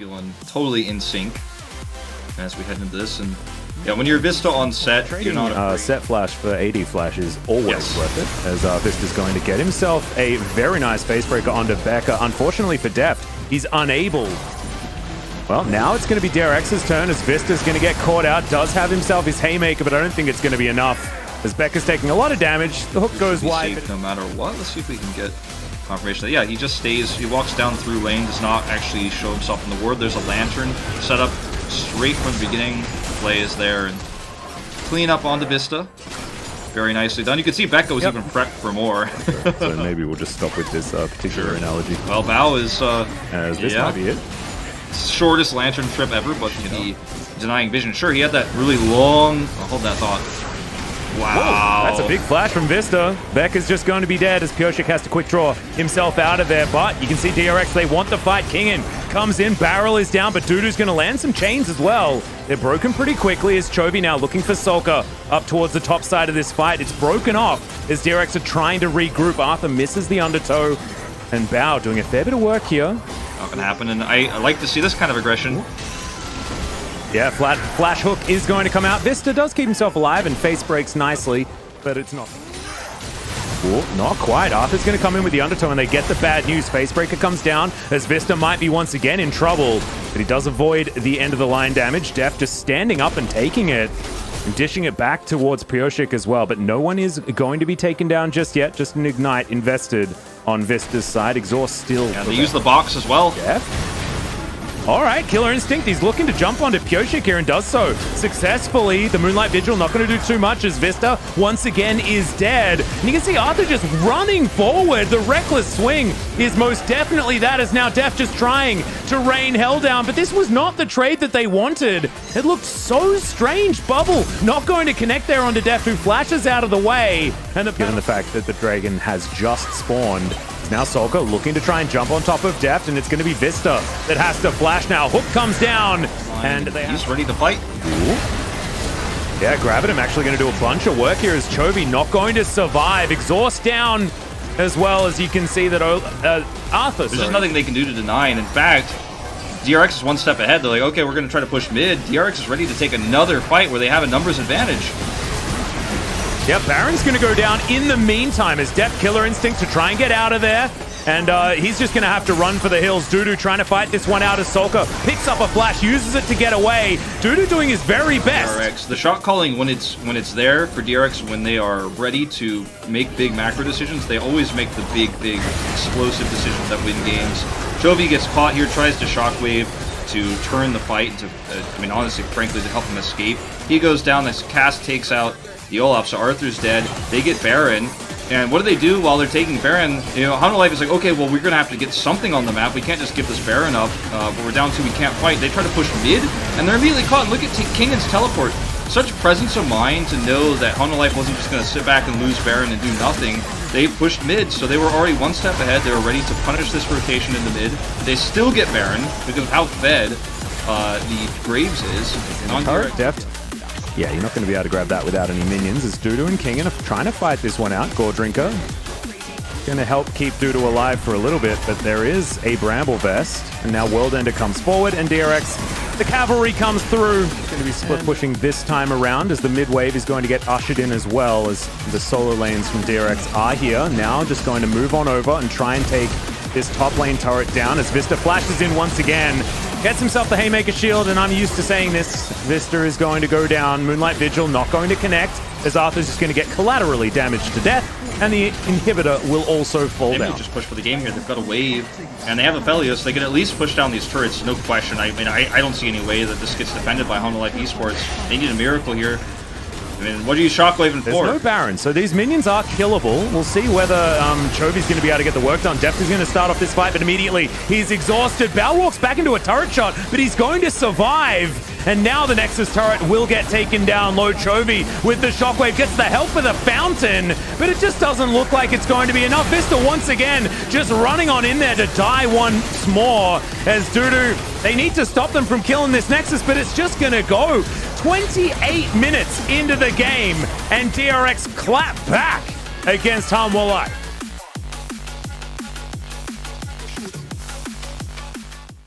feeling totally in sync as we head into this. And yeah, when you're Vista on set, you're not set flash for AD flash is always worth it, as Vista's going to get himself a very nice facebreaker onto Becca. Unfortunately for Deft, he's unable. Well, now it's going to be DRX's turn as Vista's going to get caught out. Does have himself his haymaker, but I don't think it's going to be enough as Becca's taking a lot of damage. The hook goes wide. No matter what, let's see if we can get confirmation that, yeah, he just stays, he walks down through lane, does not actually show himself in the ward. There's a lantern set up straight from the beginning. Play is there, and clean up onto Vista. Very nicely done. You can see Becca was even prepped for more. So maybe we'll just stop with this particular analogy. Well, Bao is, this might be it. Shortest lantern trip ever, but the denying vision. Sure, he had that really long... I'll hold that thought. Wow. Whoa, that's a big flash from Vista. Becca's just going to be dead as Pyosik has to quick draw himself out of there. But you can see DRX, they want the fight. Kingen comes in, barrel is down, but Dudu's going to land some chains as well. They're broken pretty quickly as Chovy now looking for Solka up towards the top side of this fight. It's broken off as DRX are trying to regroup. Arthur misses the undertow, and Bao doing a fair bit of work here. Not going to happen, and I like to see this kind of aggression. Yeah, flash hook is going to come out. Vista does keep himself alive and face breaks nicely, but it's not. Ooh, not quite. Arthur's going to come in with the undertow, and they get the bad news. Facebreaker comes down as Vista might be once again in trouble, but he does avoid the end of the line damage. Def just standing up and taking it and dishing it back towards Pyosik as well, but no one is going to be taken down just yet. Just an Ignite invested on Vista's side. Exhaust still. Yeah, they use the box as well. Def. All right, Killer Instinct, he's looking to jump onto Pyosik here and does so successfully. The Moonlight Vigil not going to do too much as Vista once again is dead. And you can see Arthur just running forward. The reckless swing is most definitely that, as now Def just trying to rain hell down. But this was not the trade that they wanted. It looked so strange. Bubble not going to connect there onto Def, who flashes out of the way. And given the fact that the Dragon has just spawned, now Solka looking to try and jump on top of Deft, and it's going to be Vista that has to flash now. Hook comes down, and he's ready to fight. Ooh. Yeah, Gravitum actually going to do a bunch of work here as Chovy not going to survive. Exhaust down as well, as you can see that Arthur. There's just nothing they can do to deny, and in fact, DRX is one step ahead. They're like, okay, we're going to try to push mid. DRX is ready to take another fight where they have a numbers advantage. Yeah, Baron's going to go down in the meantime as Def Killer Instinct to try and get out of there. And he's just going to have to run for the hills. Dudu trying to fight this one out as Solka picks up a flash, uses it to get away. Dudu doing his very best. DRX, the shot calling when it's there for DRX, when they are ready to make big macro decisions, they always make the big explosive decisions that win games. Chovy gets caught here, tries to shockwave to turn the fight into, I mean, honestly, frankly, to help him escape. He goes down, this cast takes out the Olaf, so Arthur's dead. They get Baron, and what do while they're taking Baron? You know, Hanolife is like, okay, well, we're going to have to get something on the map. We can't just give this Baron up, but we're down 2, we can't fight. They try to push mid, and they're immediately caught. And look at Kingan's teleport. Such presence of mind to know that Hanolife wasn't just going to sit back and lose Baron and do nothing. They pushed mid, so they were already one step ahead. They were ready to punish this rotation in the mid. They still get Baron, because of how fed the Graves is. On Deft. Yeah, you're not going to be able to grab that without any minions. As Dudu and Kingen are trying to fight this one out. Gore Drinker going to help keep Dudu alive for a little bit, but there is a Bramble Vest. And now World Ender comes forward, and DRX, the cavalry comes through. It's going to be split pushing this time around as the mid wave is going to get ushered in as well, as the solo lanes from DRX are here. Now just going to move on over and try and take this top lane turret down as Vista flashes in once again. Gets himself the Haymaker shield, and I'm used to saying this. Vista is going to go down. Moonlight Vigil not going to connect, as Arthur's just going to get collaterally damaged to death, and the inhibitor will also fall down. They just push for the game here. They've got a wave, and they have a Felios. They can at least push down these turrets, no question. I mean, I don't see any way that this gets defended by Hanolife Esports. They need a miracle here. I mean, what are you shockwaving for? There's no Baron, so these minions are killable. We'll see whether Chovy's going to be able to get the work done. Deft is going to start off this fight, but immediately he's exhausted. Bao walks back into a turret shot, but he's going to survive. And now the Nexus turret will get taken down low. Chovy with the shockwave gets the help of the fountain, but it just doesn't look like it's going to be enough. Vista once again just running on in there to die once more as Dudu, they need to stop them from killing this Nexus, but it's just going to go 28 minutes into the game, and DRX clap back against Hanwha Life.